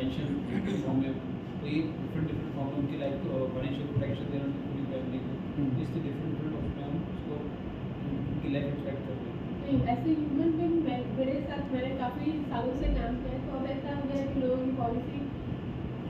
Financial form में, तो ये डिफरेंट फॉर्म में उनकी लाइफ को फाइनेंशियल प्रोटेक्शन देना पूरी फैमिली को, इससे डिफरेंट ऑप्शन हम उसको उनकी लाइफ इफेक्ट कर रहे हैं। नहीं, ऐसे ह्यूमन बीइंग मेरे साथ मैंने काफ़ी सालों से काम किया है, तो अब ऐसा हो गया है कि लोगों की पॉलिसी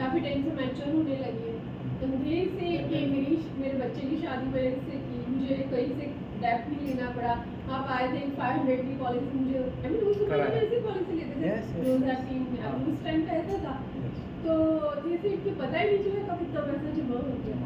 काफ़ी टाइम से मैच्योर होने लगी है। अंधेरे से कि मेरे बच्चे की शादी वजह से कि मुझे कहीं से डेप्थ नहीं लेना पड़ा। आप आए थे 500 की पॉलिसी, मुझे उस समय में ऐसी पॉलिसी लेते थे 2003 में, अब उस टाइम पे ऐसा था, तो जैसे इनको पता ही नहीं चला कब इतना पैसा जमा हो गया।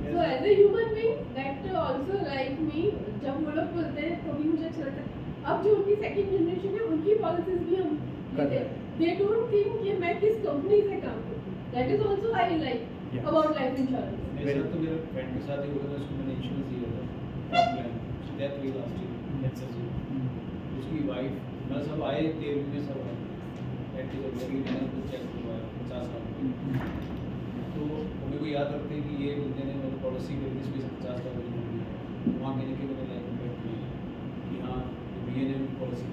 So as a human being that also like me, जब वो लोग बोलते हैं तो भी मुझे अच्छा लगता है। अब जो उनकी सेकंड जनरेशन है उनकी पॉलिसीज भी हम लेते हैं, दे डोंट थिंक कि मैं किस कंपनी से काम करती हूँ, that is also I like about life insurance. मेरे तो मेरे फ्रेंड के साथ ही हुआ था, उसको मैंने इंश्योरेंस दिया था ऑनलाइन, डेथ हुई लास्ट ईयर कैंसर से, उसकी वाइफ मैं सब आए देव में सब आए एक्टिव हो गया, मैंने उसको चेक करवाया 50 लाख, तो मेरे को याद रखते हैं कि ये बंदे ने मतलब पॉलिसी में इसमें से 50 लाख मिल गया, वहाँ कहने के मैंने लाइफ इम्पैक्ट किया कि हाँ ये ने उनकी पॉलिसी।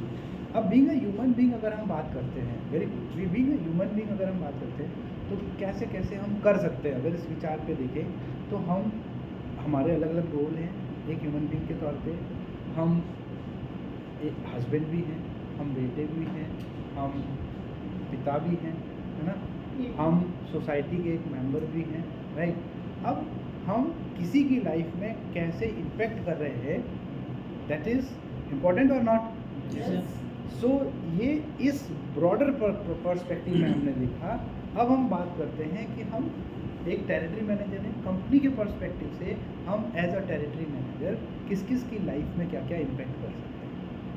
अब बीइंग अ ह्यूमन बीइंग अगर हम बात करते हैं, very good, being a human being अगर हम बात करते हैं तो कैसे कैसे हम कर सकते हैं। अगर इस विचार पे देखें तो हम हमारे अलग अलग रोल हैं एक ह्यूमन बीइंग के तौर पे। हम एक हस्बैंड भी हैं, हम बेटे भी हैं, हम पिता भी हैं, है ना, हम सोसाइटी के एक मेंबर भी हैं, राइट। अब हम किसी की लाइफ में कैसे इम्पेक्ट कर रहे हैं, दैट इज़ इम्पोर्टेंट और नॉट। सो ये इस ब्रॉडर पर्सपेक्टिव में हमने देखा। अब हम बात करते हैं कि हम एक टेरिटरी मैनेजर हैं, कंपनी के पर्सपेक्टिव से हम एज अ टेरिटरी मैनेजर किस किस की लाइफ में क्या क्या इम्पेक्ट कर सकते हैं।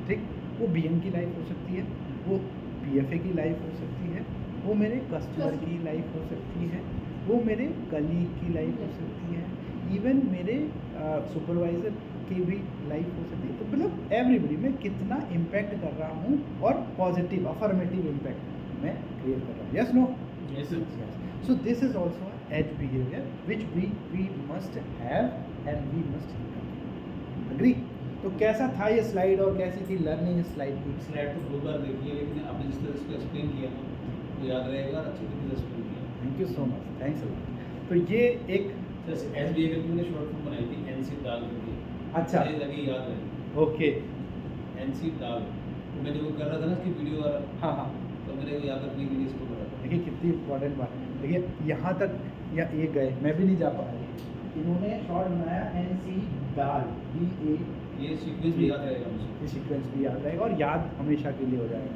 ठीक, वो बीएम की लाइफ हो सकती है, वो पीएफए की लाइफ हो सकती है, वो मेरे कस्टमर की लाइफ हो सकती है, वो मेरे कलीग की लाइफ हो सकती है, इवन मेरे सुपरवाइज़र की भी लाइफ हो सकती है। तो मतलब एवरीबडी में कितना इम्पैक्ट कर रहा हूँ और पॉजिटिव अफर्मेटिव इम्पैक्ट मैं क्रिएट कर रहा हूँ। Yes no? Yes, sir. So this is also edge behavior which we must have and we must agree. तो कैसा था ये स्लाइड और कैसी थी लर्निंग स्लाइड की? स्लाइड तो बहुत बार देखी है, लेकिन आपने जिस तरह इसको एक्सप्लेन किया ना तो याद रहेगा, अच्छी तरीके से एक्सप्लेन किया। Thank you so much, thanks a lot. तो ये एक एस बी ए की मैंने शॉर्ट फॉर्म बनाई थी, एनसी डाल करके। अच्छा, मुझे लगी याद रहे ओके, एनसी डाल, तो मैं जब वो कर रहा था ना इसकी वीडियो और हाँ हाँ, तो मेरे को याद रखने के लिए इसको करा था। देखिए कितनी इम्पोर्टेंट बात है। देखिए यहाँ तक या ये गए, मैं भी नहीं जा पाया। इन्होंने शॉर्ट बनाया एनसी डाल, DA, ये सीक्वेंस भी याद रहेगा मुझे। ये सीक्वेंस भी याद रहेगा और याद हमेशा के लिए हो जाएगा।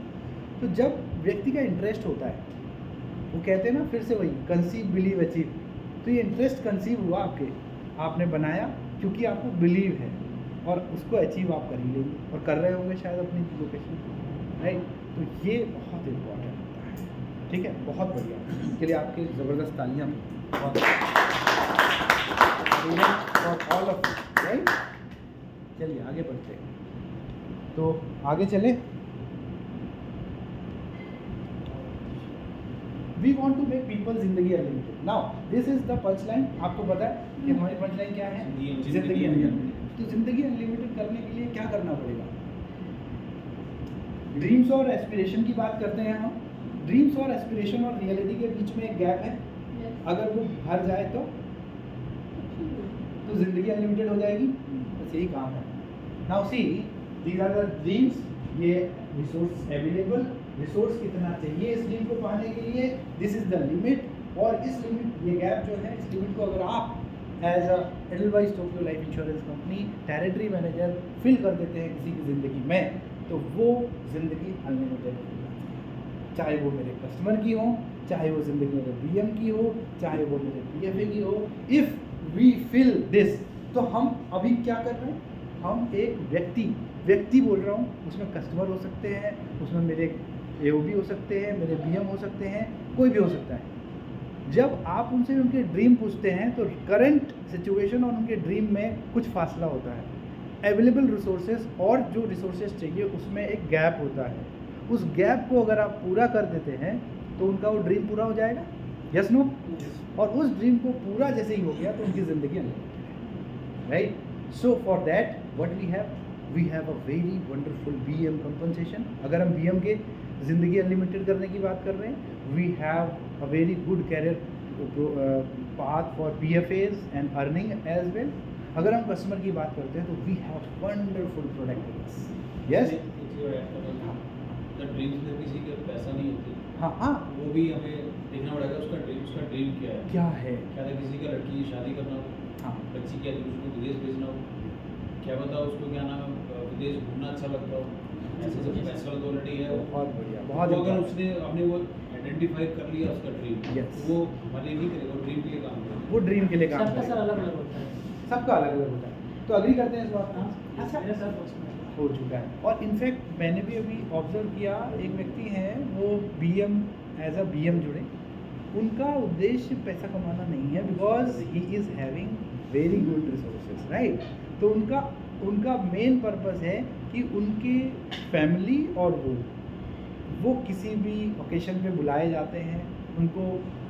तो जब व्यक्ति का इंटरेस्ट होता है, वो कहते हैं ना फिर से वही कंसीव बिलीव अचीव, तो ये इंटरेस्ट कंसीव हुआ आपके, आपने बनाया क्योंकि आपको बिलीव है और उसको अचीव आप कर ही लेंगे और कर रहे होंगे शायद अपनी लोकेशन, राइट। तो ये बहुत इम्पोर्टेंट होता है, ठीक है, बहुत बढ़िया। इसके लिए आपके ज़बरदस्त तालियां for all of you, right. चलिए आगे बढ़ते हैं, तो आगे चले। We want to make people जिंदगी unlimited. Now this is the punch line. आपको पता है कि हमारी पंच लाइन क्या है? जिंदगी अनलिमिटेड। तो जिंदगी अनलिमिटेड करने के लिए क्या करना पड़ेगा? ड्रीम्स और एस्पिरेशन की बात करते हैं हम। ड्रीम्स और एस्पिरेशन और रियलिटी के बीच में एक गैप है। अगर वो भर जाए तो जिंदगी अनलिमिटेड हो जाएगी। बस यही काम है। Now see these are the dreams, ये रिसोर्स अवेलेबल, रिसोर्स कितना चाहिए इस ड्रीम को पाने के लिए, दिस इज द लिमिट। और इस लिमिट, ये गैप जो है, इस लिमिट को अगर आप as a Edelweiss Tokio life insurance company territory manager fill कर देते हैं किसी की ज़िंदगी में, तो वो ज़िंदगी अनलिमिटेड हो जाती है। चाहे वो मेरे कस्टमर की हो, चाहे वो ज़िंदगी मेरे बीएम की हो, चाहे वो मेरे पीएफए की हो। इफ़ वी फिल दिस, तो हम अभी क्या कर रहे हैं? हम एक व्यक्ति बोल रहा हूँ, उसमें कस्टमर हो सकते हैं, उसमें मेरे एओबी हो सकते हैं, मेरे बीएम हो सकते हैं, कोई भी हो सकता है। जब आप उनसे उनके ड्रीम पूछते हैं तो करंट सिचुएशन और उनके ड्रीम में कुछ फासला होता है। अवेलेबल रिसोर्सेज और जो रिसोर्सेज चाहिए उसमें एक गैप होता है। उस गैप को अगर आप पूरा कर देते हैं तो उनका वो ड्रीम पूरा हो जाएगा। Yes no? और उस ड्रीम को पूरा जैसे ही हो गया तो उनकी ज़िंदगी अनलिमिटेड है, right. So for that what we have a very wonderful BM compensation. अगर हम बीएम के ज़िंदगी अनलिमिटेड करने की बात कर रहे हैं, we have a very good career path for PFAs and earning as well. अगर हम कस्टमर की बात करते हैं तो we have wonderful product. Yes, the dreams में किसी का पैसा नहीं होती, हाँ हाँ, वो भी हमें देखना पड़ेगा उसका ड्रीम क्या है। क्या है, क्या था किसी का लड़की की शादी करना हो, हाँ बच्ची की उसको विदेश भेजना हो, क्या पता उसको क्या नाम है विदेश घूमना अच्छा लगता हो, ऐसे सब पैसा तो ऑलरेडी है। बहुत बढ़िया, वो बहुत अगर अच्छा। उसने हमने वो आइडेंटिफाई कर लिया उसका ड्रीम, Yes. वो हमारे लिए नहीं करेगा, वो ड्रीम के लिए काम करेगा। वो ड्रीम के लिए काम सबका सर करेगा। अलग अलग होता है। सबका अलग अलग होता है, तो अग्री करते हैं इस बात हाँ, पर। अच्छा मेरे सर उसमें हो चुका है। और इनफैक्ट मैंने भी अभी ऑब्जर्व किया, एक व्यक्ति हैं वो BM एज अ BM जुड़े, उनका उद्देश्य पैसा कमाना नहीं है, because he is having very good resources, right. तो उनका मेन पर्पस है कि उनके फैमिली और वो किसी भी ओकेशन पे बुलाए जाते हैं, उनको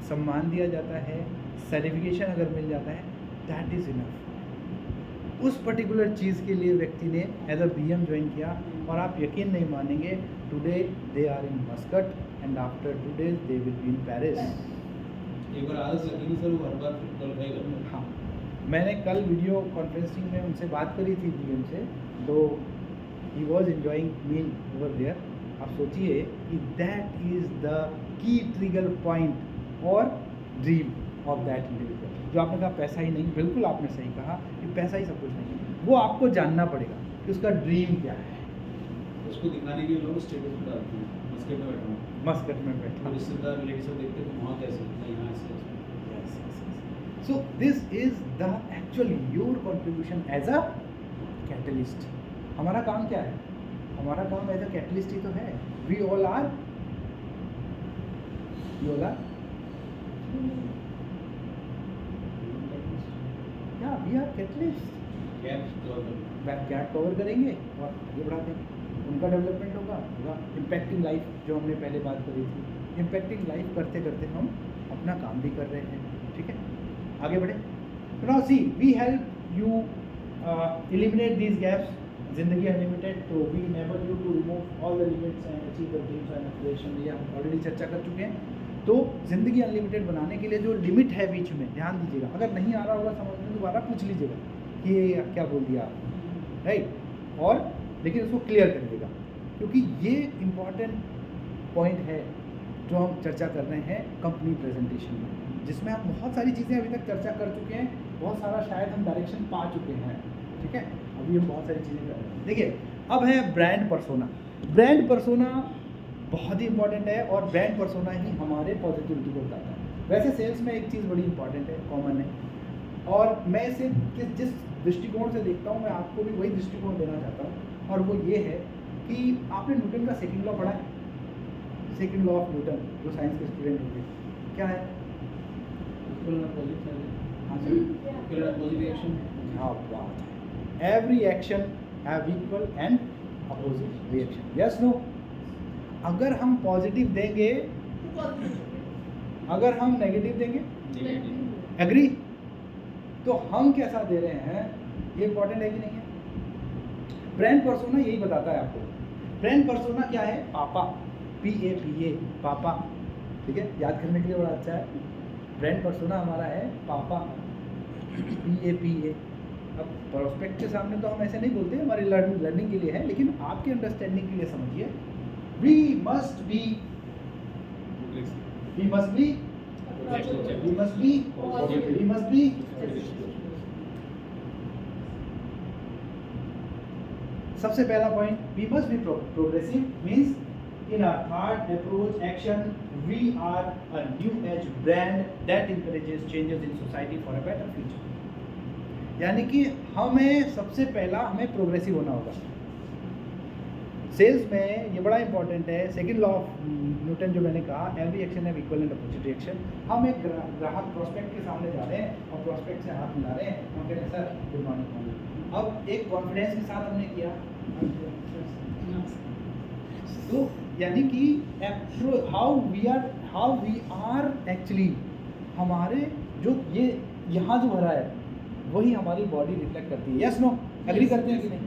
सम्मान दिया जाता है, सर्टिफिकेशन अगर मिल जाता है, दैट इज़ इनफ। उस पर्टिकुलर चीज़ के लिए व्यक्ति ने एज अ BM ज्वाइन किया, और आप यकीन नहीं मानेंगे, today they are in Muscat and after 2 days they will be in Paris. एक बार आदत लगी नहीं सर, वो हर बार क्वालिफाई करना है। हाँ, मैंने कल वीडियो कॉन्फ्रेंसिंग में उनसे बात करी थी BM से, तो he was enjoying meal over there. आप सोचिए कि that is the key trigger point और ड्रीम ऑफ दैट इंडिविजुअल। जो आपने कहा पैसा ही नहीं, बिल्कुल आपने सही कहा कि पैसा ही सब कुछ नहीं है, वो आपको जानना पड़ेगा कि उसका ड्रीम क्या है। उसको दिखाने के लिए लोग स्टेटस में डालते हैं, मस्कट में बैठा हूँ, मस्कट में बैठा। और रिश्तेदार रिलेटिव सब देखते हैं वहाँ कैसे मैं यहाँ ऐसे So this is the actual your contribution as a catalyst. हमारा काम क्या है? हमारा काम एज अ कैटलिस्ट ही तो है। We all are. Yeah, we are catalyst. Gap cover करेंगे और आगे बढ़ाते हैं, उनका डेवलपमेंट होगा। इम्पैक्टिंग लाइफ जो हमने पहले बात करी थी, इम्पैक्टिंग लाइफ करते करते हम अपना काम भी कर रहे हैं, ठीक है, आगे बढ़े। तो now see we help you eliminate these gaps. जिंदगी अनलिमिटेड, तो we enable you to remove all the limits and achieve the dreams and aspiration. ये हम ऑलरेडी चर्चा कर चुके हैं। तो ज़िंदगी अनलिमिटेड बनाने के लिए जो लिमिट है बीच में, ध्यान दीजिएगा, अगर नहीं आ रहा होगा समझ में, दोबारा पूछ लीजिएगा कि ये क्या बोल दिया, राइट, और लेकिन उसको क्लियर कर देगा, क्योंकि ये इम्पॉर्टेंट पॉइंट है जो हम चर्चा कर रहे हैं कंपनी प्रेजेंटेशन में, जिसमें हम बहुत सारी चीज़ें अभी तक चर्चा कर चुके हैं, बहुत सारा शायद हम डायरेक्शन पा चुके हैं, ठीक है। अभी हम बहुत सारी चीज़ें कर रहे हैं। देखिए, अब है ब्रांड पर्सोना। ब्रांड पर्सोना बहुत ही इंपॉर्टेंट है, और ब्रांड पर्सोना ही हमारे पॉजिटिविटी को बताता है। वैसे सेल्स में एक चीज़ बड़ी इंपॉर्टेंट है, कॉमन है, और मैं इसे जिस दृष्टिकोण से देखता हूँ, मैं आपको भी वही दृष्टिकोण देना चाहता हूँ, और वो ये है कि आपने न्यूटन का सेकंड लॉ पढ़ा है, सेकंड लॉ ऑफ न्यूटन, जो साइंस के स्टूडेंट होंगे, क्या है? हाँ बात है, every action have equal and opposite reaction, yes no. अगर हम पॉजिटिव देंगे, अगर हम नेगेटिव देंगे, एग्री, तो हम कैसा दे रहे हैं ये इंपॉर्टेंट है कि नहीं है। ब्रांड पर्सोना यही बताता है आपको। ब्रांड पर्सोना क्या है? पापा, PAPA, पापा, ठीक है, याद करने के लिए बड़ा अच्छा है। ब्रांड पर्सोना हमारा है पापा, PAPA। अब प्रोस्पेक्ट के सामने तो हम ऐसे नहीं बोलते, हमारी लर्निंग के लिए है, लेकिन आपके अंडरस्टैंडिंग के लिए समझिए, वी मस्ट बी सबसे पहला point, we must be progressive, means in our thought, approach, action, we are a new age brand that encourages changes in society for a better future. यानी कि हमें सबसे पहला हमें प्रोग्रेसिव होना होगा। सेल्स में ये बड़ा इंपॉर्टेंट है, सेकंड लॉ ऑफ न्यूटन जो मैंने कहा, every action have equal and opposite reaction. हम एक ग्राहक प्रोस्पेक्ट के सामने जा रहे हैं और प्रोस्पेक्ट से हाथ मिला रहे हैं, हम कह रहे हैं सर गुड मॉर्निंग। अब एक कॉन्फिडेंस के साथ हमने किया, तो यानी कि हाउ वी आर एक्चुअली, हमारे जो ये यहाँ जो भरा है वही हमारी बॉडी रिफ्लेक्ट करती है, यस नो, एग्री करते हैं कि नहीं?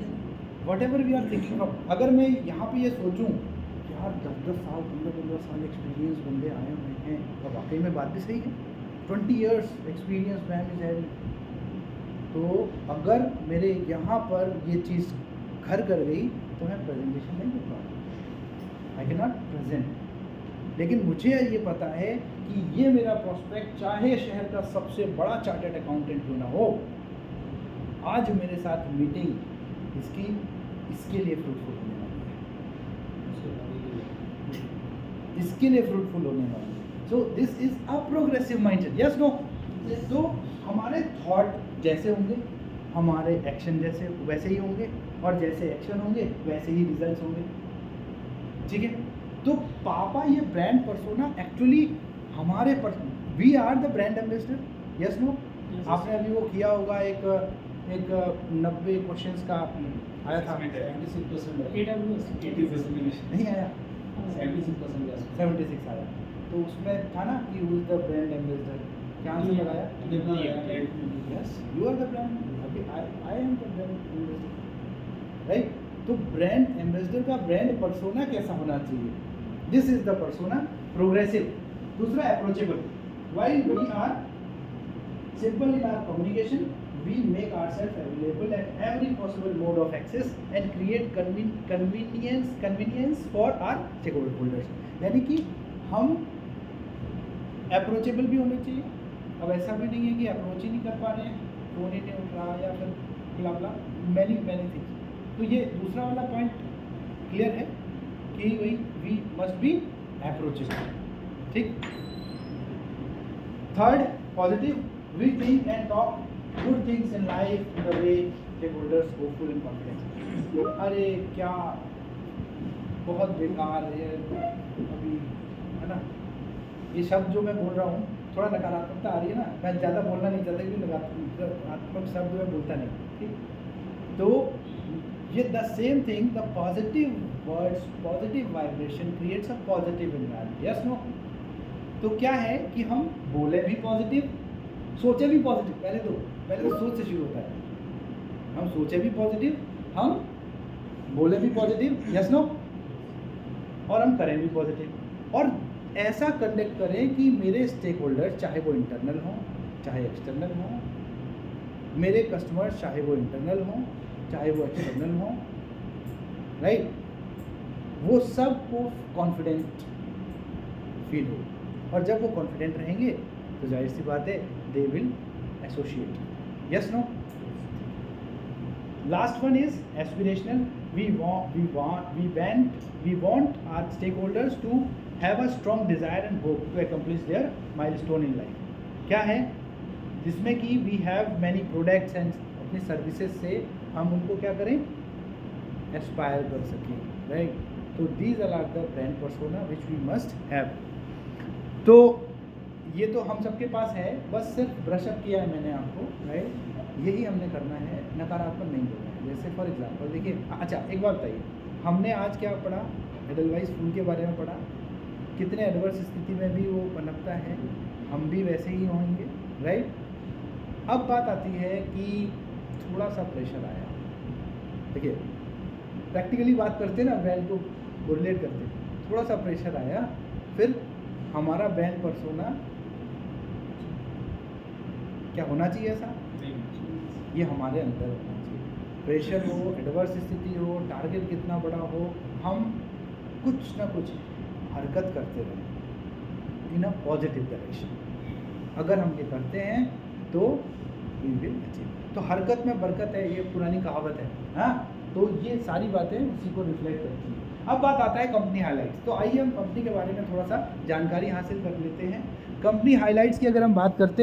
Whatever we are thinking of, अगर मैं यहाँ पे ये सोचूं यार 10-10 साल 15-15 साल एक्सपीरियंस बंदे आए हुए हैं, और वाकई में बात भी सही है, 20 years experience ma'am is having. तो अगर मेरे यहाँ पर ये चीज़ घर कर गई तो मैं प्रेजेंटेशन नहीं कर पाऊँगा, आई कैन नॉट प्रेजेंट। लेकिन मुझे ये पता है कि ये मेरा प्रोस्पेक्ट चाहे शहर का सबसे बड़ा चार्टर्ड अकाउंटेंट क्यों ना हो, आज मेरे साथ मीटिंग इसके लिए फ्रूटफुल होने वाली है, इसके लिए फ्रूटफुल होने वाली है। So this is a progressive mindset, yes no. तो हमारे थॉट जैसे होंगे, हमारे एक्शन जैसे वैसे ही होंगे, और जैसे एक्शन होंगे वैसे ही रिजल्ट्स होंगे, ठीक है। तो पापा ये ब्रांड पर्सोना एक्चुअली हमारे we are the brand ambassador, yes no. आपने अभी वो किया होगा एक 90 क्वेश्चंस का आया था, 76% AWS 80% नहीं आया, 76% 76 आया। तो उसमें था ना कि who is the brand ambassador, क्या आंसर लगाया? Yes, you are the brand, अभी I am the brand ambassador, right. तो ब्रांड एम्बेसडर का ब्रांड पर्सोना कैसा होना चाहिए? This is the persona, progressive. दूसरा approachable, while we are simple in our communication, we make ourselves available at every possible mode of access and create convenience for our stakeholders। यानी कि हम approachable भी होने चाहिए। अब ऐसा भी नहीं है कि अप्रोच ही नहीं कर पा रहे हैं, फोन ही नहीं उठ रहा, या फिर blah blah मैनी थिंग्स। तो ये दूसरा वाला पॉइंट क्लियर है कि वही वी मस्ट बी अप्रोचेबल, ठीक। Third, positive, we think and talk good things in life in the way stakeholders hopeful and confident. अरे क्या बहुत बेकार है अभी, है ना, ये शब्द जो मैं बोल रहा हूँ, थोड़ा नकारात्मकता आ रही है ना, मैं ज़्यादा बोलना नहीं चाहता क्योंकि नकारात्मक शब्द मैं बोलता नहीं, ठीक। तो ये the same thing, the positive words, positive vibration creates a positive environment, yes no. तो क्या है कि हम बोले भी पॉजिटिव, सोचे भी पॉजिटिव, पहले तो सोच से शुरू होता है, हम सोचे भी पॉजिटिव, हम बोले भी पॉजिटिव, यस नो, और हम करें भी पॉजिटिव, और ऐसा कंडक्ट करें कि मेरे स्टेक होल्डर, चाहे वो इंटरनल हो चाहे एक्सटर्नल हो, मेरे कस्टमर्स चाहे वो इंटरनल हो चाहे वो एक्सटर्नल हो, राइट, वो सबको कॉन्फिडेंट फील हो, और जब वो कॉन्फिडेंट रहेंगे तो जाहिर सी बात है they will associate, yes no. Last one is aspirational, we want our stakeholders to have a strong desire and hope to accomplish their milestone in life। क्या है जिसमें कि we have many products and अपनी services से हम उनको क्या करें, एस्पायर कर सकें, राइट। तो these are the brand persona which we must have। तो ये तो हम सबके पास है, बस सिर्फ ब्रश अप किया है मैंने आपको, राइट। यही हमने करना है, नकारात्मक नहीं बोलना है। जैसे फॉर एग्जांपल देखिए, अच्छा एक बात बताइए, हमने आज क्या पढ़ा, एडलवाइस फूल के बारे में पढ़ा, कितने एडवर्स स्थिति में भी वो पनपता है, हम भी वैसे ही होंगे, राइट। अब बात आती है कि थोड़ा सा प्रेशर आया, देखिए प्रैक्टिकली बात करते हैं ना, ब्रांड को कोरिलेट करते हैं, थोड़ा सा प्रेशर आया, फिर हमारा ब्रांड पर्सोना क्या होना चाहिए, ऐसा ये हमारे अंदर होना चाहिए। प्रेशर हो, एडवर्स स्थिति हो, टारगेट कितना बड़ा हो, हम कुछ ना कुछ हरकत करते रहें इन अ पॉजिटिव डायरेक्शन। अगर हम ये करते हैं तो वी विल अचीव। तो हरकत में बरकत है, ये पुरानी कहावत है, हाँ। तो ये सारी बातें उसी को रिफ्लेक्ट करती हैं। अब बात आता है कंपनी हाइलाइट्स। तो आइए हम कंपनी के बारे में थोड़ा सा जानकारी हासिल कर लेते हैं। कंपनी हाइलाइट्स की अगर हम बात करते हैं